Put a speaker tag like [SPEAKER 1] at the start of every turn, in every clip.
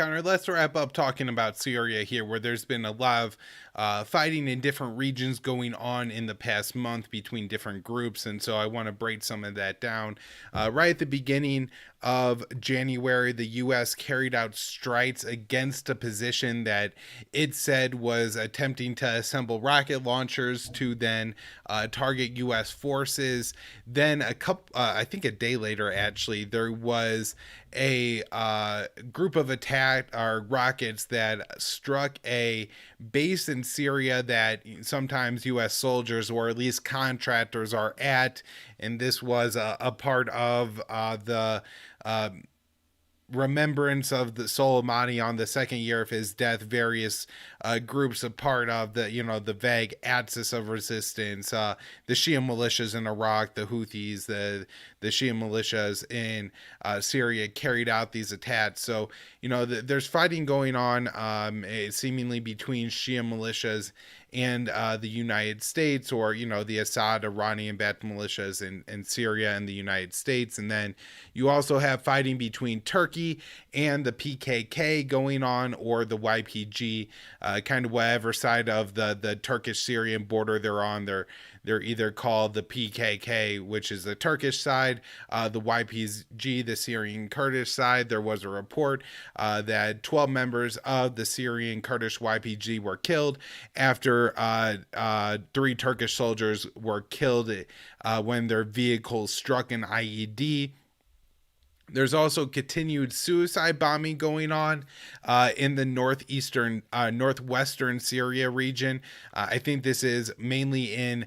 [SPEAKER 1] Connor, let's wrap up talking about Syria here, where there's been a lot of fighting in different regions going on in the past month between different groups. And so I want to break some of that down. Right at the beginning of January, the U.S. carried out strikes against a position that it said was attempting to assemble rocket launchers to then target U.S. forces. Then I think a day later, actually, there was a group of attack or rockets that struck a base in Syria that sometimes U.S. soldiers or at least contractors are at, and this was a part of the uh, remembrance of the Soleimani on the second year of his death. Various groups a part of the vague axis of resistance, the Shia militias in Iraq, the Houthis, the Shia militias in Syria carried out these attacks. So there's fighting going on, seemingly between Shia militias and the United States, or the Assad Iranian-backed militias in Syria and the United States. And then you also have fighting between Turkey and the PKK going on, or the YPG, kind of whatever side of the Turkish-Syrian border they're on. They're either called the PKK, which is the Turkish side, the YPG, the Syrian Kurdish side. There was a report that 12 members of the Syrian Kurdish YPG were killed after 3 Turkish soldiers were killed when their vehicle struck an IED. There's also continued suicide bombing going on in the northwestern Syria region. I think this is mainly in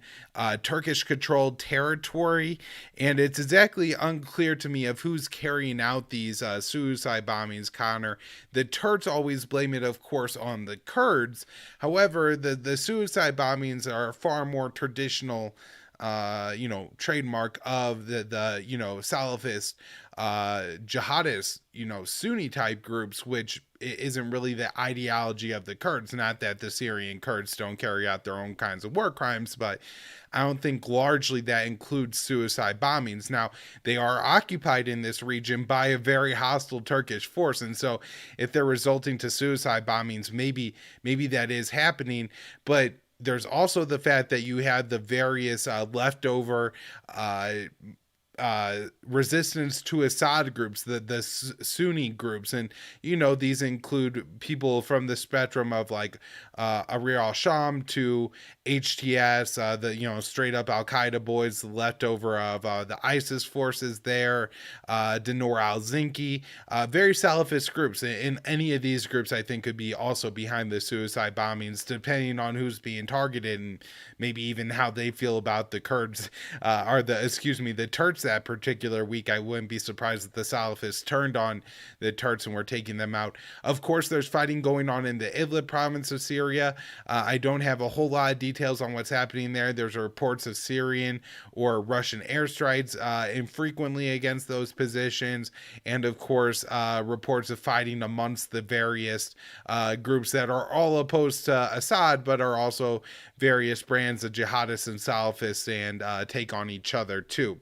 [SPEAKER 1] Turkish-controlled territory, and it's exactly unclear to me of who's carrying out these suicide bombings, Connor. The Turks always blame it, of course, on the Kurds. However, the suicide bombings are far more traditional trademark of the Salafist jihadist, Sunni type groups, which isn't really the ideology of the Kurds. Not that the Syrian Kurds don't carry out their own kinds of war crimes, but I don't think largely that includes suicide bombings. Now, they are occupied in this region by a very hostile Turkish force, and so if they're resulting to suicide bombings, maybe that is happening. But there's also the fact that you have the various leftover resistance to Assad groups, the Sunni groups, and these include people from the spectrum of like Ahrar al-Sham to HTS, the straight up Al Qaeda boys, the leftover of the ISIS forces there, Dinor al-Zinki, very Salafist groups. And any of these groups, I think, could be also behind the suicide bombings, depending on who's being targeted and maybe even how they feel about the Kurds, the Turks that particular week. I wouldn't be surprised if the Salafists turned on the Turks and were taking them out. Of course, there's fighting going on in the Idlib province of Syria. I don't have a whole lot of details on what's happening there. There's reports of Syrian or Russian airstrikes infrequently against those positions, and of course, reports of fighting amongst the various groups that are all opposed to Assad, but are also various brands of jihadists and Salafists, and take on each other too.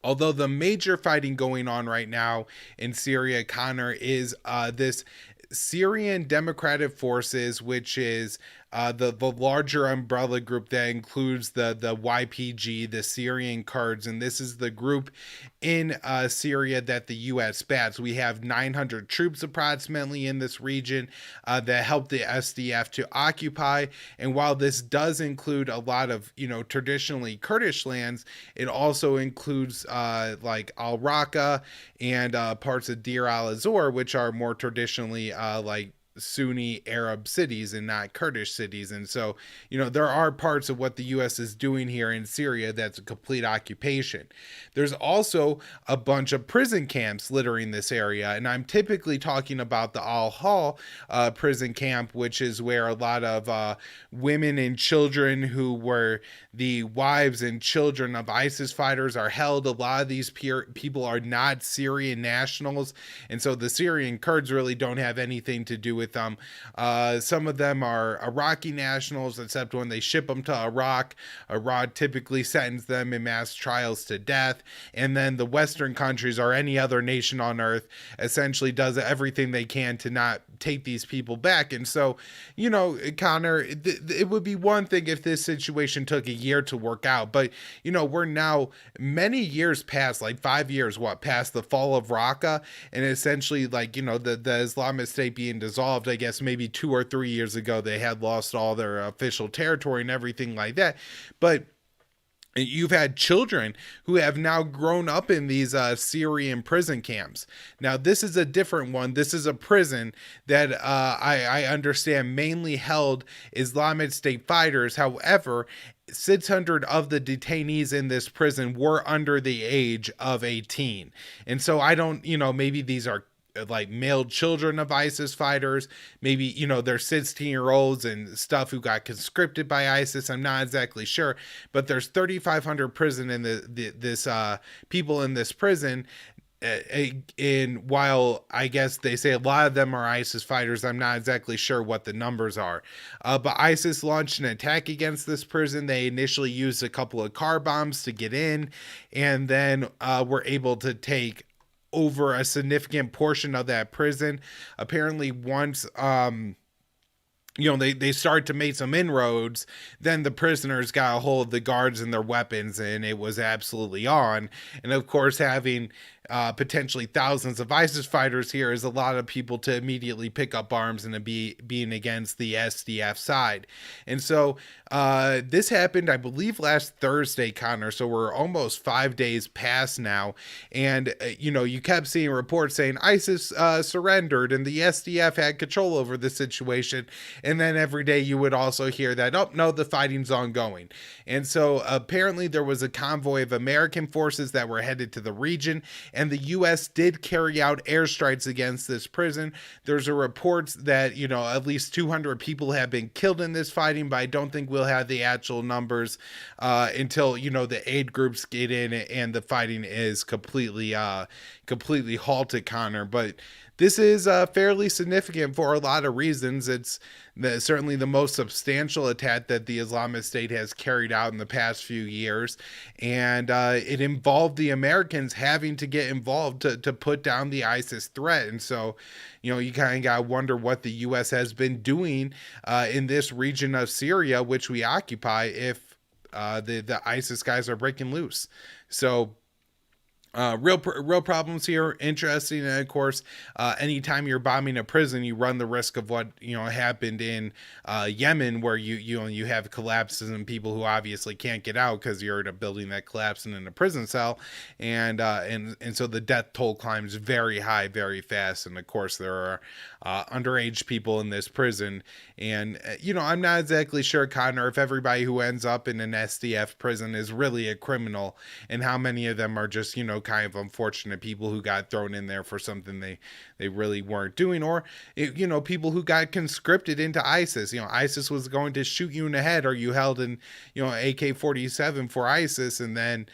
[SPEAKER 1] Although the major fighting going on right now in Syria, Connor, is this Syrian Democratic Forces, which is the larger umbrella group that includes the YPG, the Syrian Kurds, and this is the group in Syria that the U.S. backs. We have 900 troops approximately in this region that help the SDF to occupy. And while this does include a lot of traditionally Kurdish lands, it also includes like Al Raqqa and parts of Deir al-Azor, which are more traditionally like Sunni Arab cities and not Kurdish cities. And so, there are parts of what the U.S. is doing here in Syria that's a complete occupation. There's also a bunch of prison camps littering this area, and I'm typically talking about the Al-Hol prison camp, which is where a lot of women and children who were the wives and children of ISIS fighters are held. A lot of these people are not Syrian nationals, and so the Syrian Kurds really don't have anything to do with with them. Some of them are Iraqi nationals, except when they ship them to Iraq, Iraq typically sentences them in mass trials to death. And then the Western countries, or any other nation on earth, essentially does everything they can to not take these people back. And so, you know, Connor, it would be one thing if this situation took a year to work out, but, you know, we're now many years past, like 5 years, past the fall of Raqqa, and essentially, like, you know, the Islamic State being dissolved. I guess maybe 2 or 3 years ago, they had lost all their official territory and everything like that. But you've had children who have now grown up in these Syrian prison camps. Now, this is a different one. This is a prison that I understand mainly held Islamic State fighters. However, 600 of the detainees in this prison were under the age of 18. And so I don't, you know, maybe these are like male children of ISIS fighters, maybe, you know, they're 16-year-olds and stuff who got conscripted by ISIS. I'm not exactly sure, but there's 3,500 prison in this people in this prison. In while I guess they say a lot of them are ISIS fighters, I'm not exactly sure what the numbers are. But ISIS launched an attack against this prison. They initially used a couple of car bombs to get in, and then were able to take over a significant portion of that prison. Apparently, once you know, they started to make some inroads, then the prisoners got a hold of the guards and their weapons, and it was absolutely on. And of course, having potentially thousands of ISIS fighters here is a lot of people to immediately pick up arms and to being against the SDF side. And so this happened, I believe, last Thursday, Connor. So we're almost 5 days past now. And, you know, you kept seeing reports saying ISIS surrendered and the SDF had control over the situation. And then every day you would also hear that, oh, no, the fighting's ongoing. And so apparently there was a convoy of American forces that were headed to the region, and the U.S. did carry out airstrikes against this prison. There's a report that, you know, at least 200 people have been killed in this fighting, but I don't think we'll have the actual numbers until, you know, the aid groups get in and the fighting is completely halted, Connor. But this is fairly significant for a lot of reasons. It's certainly the most substantial attack that the Islamic State has carried out in the past few years. And it involved the Americans having to get involved to put down the ISIS threat. And so, you know, you kind of got to wonder what the U.S. has been doing in this region of Syria, which we occupy, if the ISIS guys are breaking loose. So, real problems here. Interesting. And of course, anytime you're bombing a prison, you run the risk of what, you know, happened in Yemen, where you have collapses and people who obviously can't get out because you're in a building that collapsed in a prison cell, and so the death toll climbs very high very fast. And of course, there are underage people in this prison, and you know, I'm not exactly sure, Connor, if everybody who ends up in an SDF prison is really a criminal, and how many of them are just, you know, kind of unfortunate people who got thrown in there for something they really weren't doing, or, you know, people who got conscripted into ISIS. You know, ISIS was going to shoot you in the head, or you held in, you know, AK-47 for ISIS, and then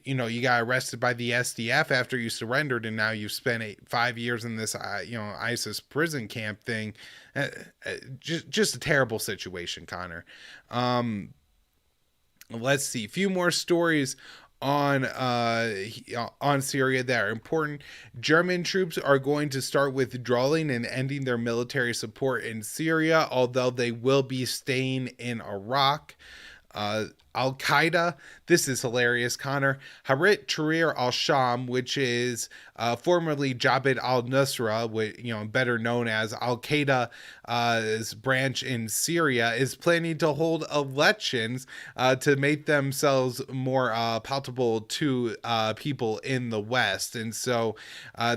[SPEAKER 1] you know, you got arrested by the SDF after you surrendered, and now you've spent 5 years in this you know, ISIS prison camp thing. Just a terrible situation, Connor. Let's see, a few more stories on Syria that are important. German troops are going to start withdrawing and ending their military support in Syria, although they will be staying in Iraq. Al-Qaeda, this is hilarious, Connor. Harit Tahrir al-Sham, which is formerly Jabhat al-Nusra, you know, better known as Al-Qaeda's branch in Syria, is planning to hold elections to make themselves more palatable to people in the West. And so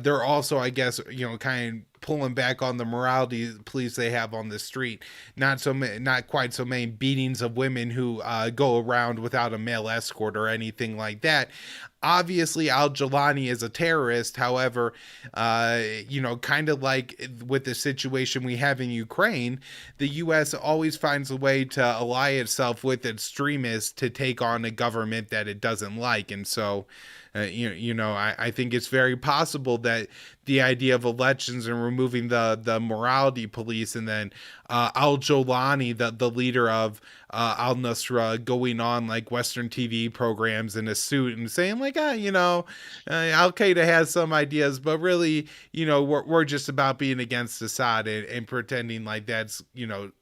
[SPEAKER 1] they're also, I guess, you know, kind of pulling back on the morality police they have on the street. Not quite so many beatings of women who go around without a male escort or anything like that. obviously Al-Jawlani is a terrorist. However, kind of like with the situation we have in Ukraine, the U.S. always finds a way to ally itself with extremists to take on a government that it doesn't like. And so, I think it's very possible that the idea of elections and removing the morality police, and then Al-Jawlani, the leader of al-Nusra, going on like Western TV programs in a suit and saying like, Al-Qaeda has some ideas, but really, we're just about being against Assad, and pretending like that's,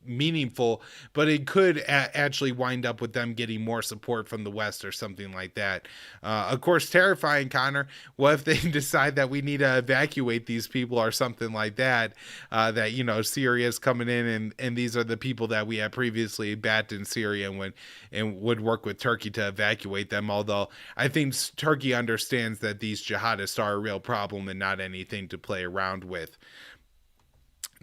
[SPEAKER 1] meaningful, but it could actually wind up with them getting more support from the West or something like that. Of course, terrifying, Connor. What if they decide that we need to evacuate these people or something like that, that, Syria is coming in, and these are the people that we had previously backed in Syria, and would work with Turkey to evacuate them. Although I think Turkey understands that these jihadists are a real problem and not anything to play around with.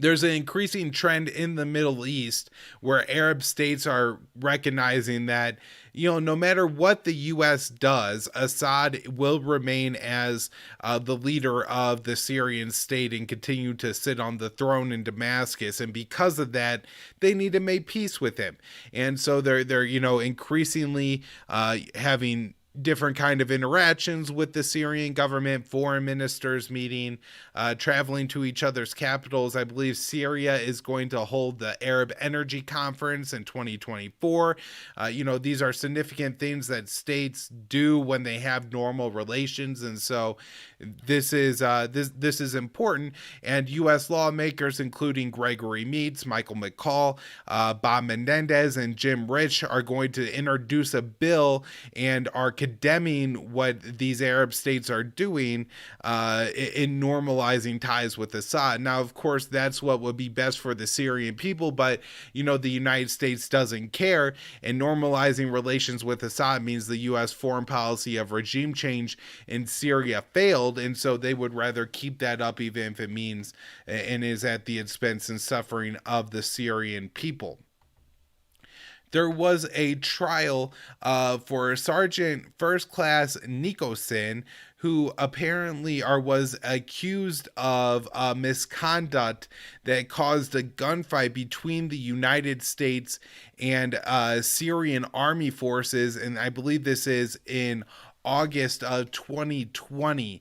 [SPEAKER 1] There's an increasing trend in the Middle East where Arab states are recognizing that, no matter what the U.S. does, Assad will remain as the leader of the Syrian state and continue to sit on the throne in Damascus. And because of that, they need to make peace with him. And so they're increasingly having different kind of interactions with the Syrian government, foreign ministers meeting, traveling to each other's capitals. I believe Syria is going to hold the Arab Energy Conference in 2024. These are significant things that states do when they have normal relations, and so this is important. And U.S. lawmakers, including Gregory Meeks, Michael McCall, Bob Menendez, and Jim Rich, are going to introduce a bill and are condemning what these Arab states are doing in normalizing ties with Assad. Now, of course, that's what would be best for the Syrian people, but, the United States doesn't care, and normalizing relations with Assad means the U.S. foreign policy of regime change in Syria failed, and so they would rather keep that up even if it means and is at the expense and suffering of the Syrian people. There was a trial for Sergeant First Class Nicholson, who apparently was accused of misconduct that caused a gunfight between the United States and Syrian army forces, and I believe this is in August of 2020.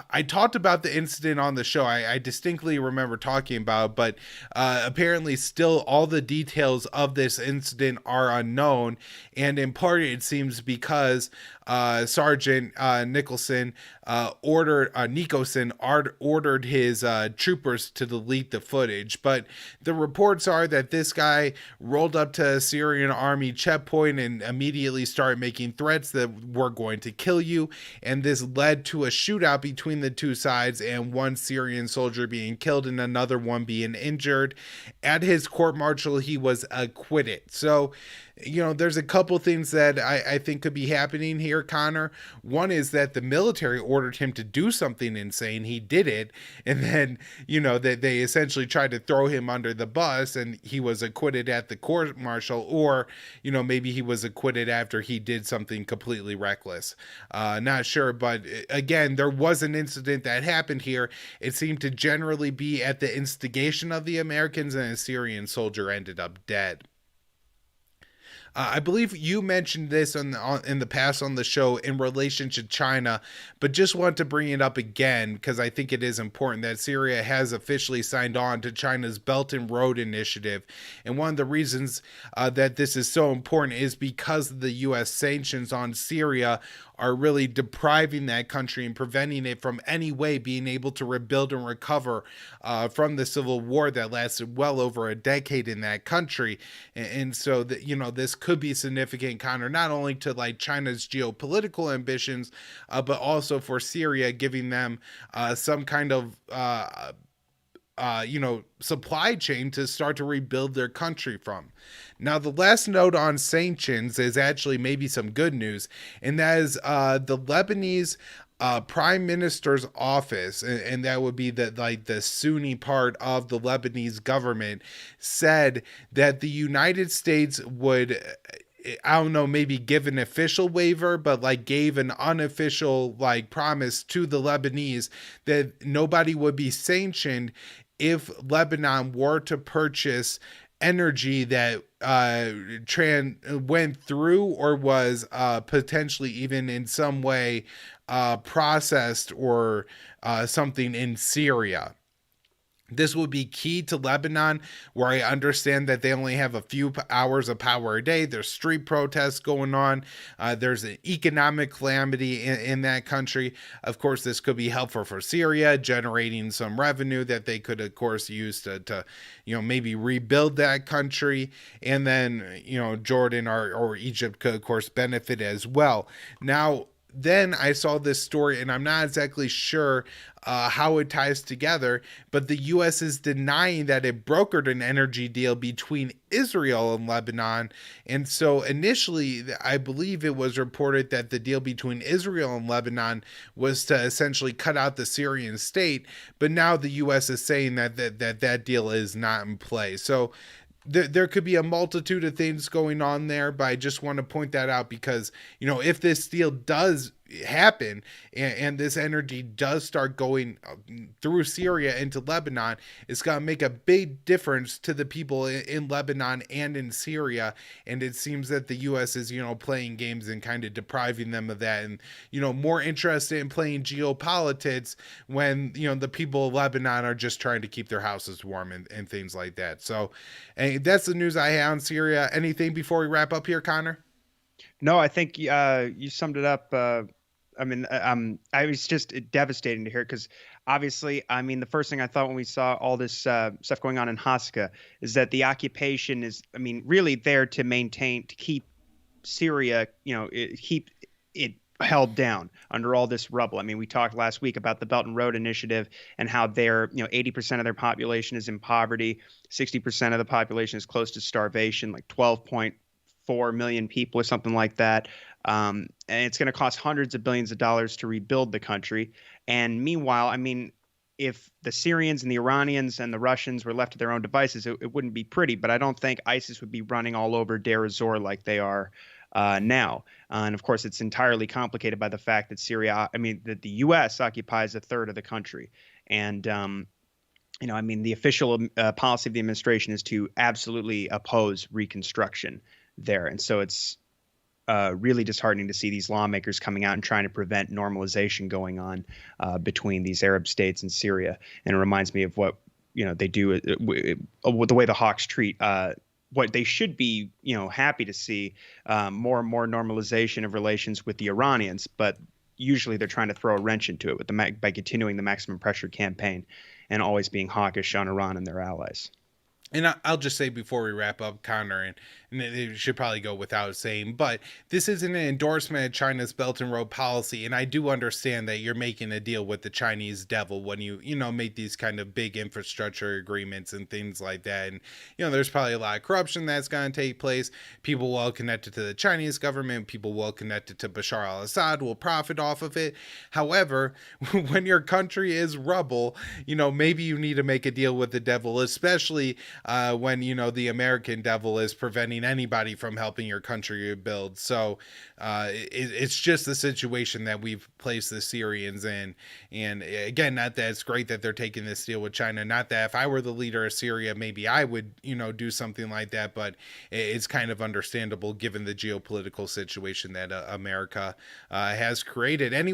[SPEAKER 1] I talked about the incident on the show. I distinctly remember talking about it, but apparently still all the details of this incident are unknown. And in part, it seems because Sergeant Nicholson ordered his troopers to delete the footage. But the reports are that this guy rolled up to a Syrian army checkpoint and immediately started making threats that we're going to kill you. And this led to a shootout between the two sides, and one Syrian soldier being killed and another one being injured. At his court-martial, he was acquitted. So, there's a couple things that I think could be happening here, Connor. One is that the military ordered him to do something insane. He did it. And then, they essentially tried to throw him under the bus, and he was acquitted at the court martial. Or, maybe he was acquitted after he did something completely reckless. Not sure. But again, there was an incident that happened here. It seemed to generally be at the instigation of the Americans, and a Syrian soldier ended up dead. I believe you mentioned this in the past on the show in relation to China, but just want to bring it up again because I think it is important that Syria has officially signed on to China's Belt and Road Initiative. And one of the reasons that this is so important is because of the U.S. sanctions on Syria are really depriving that country and preventing it from any way being able to rebuild and recover from the civil war that lasted well over a decade in that country. And so that, this could be significant, Connor, not only to like China's geopolitical ambitions, but also for Syria, giving them some kind of supply chain to start to rebuild their country from. Now, the last note on sanctions is actually maybe some good news, and that is the Lebanese Prime Minister's office, and that would be the Sunni part of the Lebanese government, said that the United States would I don't know, maybe give an official waiver, but like gave an unofficial like promise to the Lebanese that nobody would be sanctioned if Lebanon were to purchase energy that went through or was potentially even in some way processed or something in Syria. This would be key to Lebanon, where I understand that they only have a few hours of power a day. There's street protests going on. There's an economic calamity in that country. Of course, this could be helpful for Syria, generating some revenue that they could, of course, use to maybe rebuild that country. And then, Jordan or Egypt could, of course, benefit as well. Now, then I saw this story, and I'm not exactly sure how it ties together, but the U.S. is denying that it brokered an energy deal between Israel and Lebanon. And so initially, I believe it was reported that the deal between Israel and Lebanon was to essentially cut out the Syrian state, but now the U.S. is saying that deal is not in play. So there could be a multitude of things going on there, but I just want to point that out because, if this deal does happen and this energy does start going through Syria into Lebanon, it's going to make a big difference to the people in Lebanon and in Syria. And it seems that the U.S. is, playing games and kind of depriving them of that, and, more interested in playing geopolitics when, the people of Lebanon are just trying to keep their houses warm and things like that. So, and that's the news I have on Syria. Anything before we wrap up here, Connor?
[SPEAKER 2] No, I think you summed it up. I was just devastating to hear because obviously, the first thing I thought when we saw all this stuff going on in Hasakah is that the occupation is, really there to keep Syria, keep it held down under all this rubble. We talked last week about the Belt and Road Initiative and how 80% of their population is in poverty, 60% of the population is close to starvation, like 12.4 million people or something like that. And it's going to cost hundreds of billions of dollars to rebuild the country. And meanwhile, if the Syrians and the Iranians and the Russians were left to their own devices, it wouldn't be pretty. But I don't think ISIS would be running all over Deir ez-Zor like they are now. And of course, it's entirely complicated by the fact that that the U.S. occupies a third of the country. And the official policy of the administration is to absolutely oppose reconstruction there. And so it's really disheartening to see these lawmakers coming out and trying to prevent normalization going on between these Arab states and Syria. And it reminds me of what they do, the way the Hawks treat what they should be, happy to see more and more normalization of relations with the Iranians, but usually they're trying to throw a wrench into it by continuing the maximum pressure campaign and always being hawkish on Iran and their allies.
[SPEAKER 1] And I'll just say before we wrap up, Connor, and it should probably go without saying, but this isn't an endorsement of China's Belt and Road policy. And I do understand that you're making a deal with the Chinese devil when you make these kind of big infrastructure agreements and things like that. And, there's probably a lot of corruption that's going to take place. People well connected to the Chinese government, people well connected to Bashar al-Assad will profit off of it. However, when your country is rubble, maybe you need to make a deal with the devil, especially when the American devil is preventing anybody from helping your country rebuild. So it's just the situation that we've placed the Syrians in. And again, not that it's great that they're taking this deal with China, not that if I were the leader of Syria, maybe I would do something like that, but it's kind of understandable given the geopolitical situation that America has created. Anyway,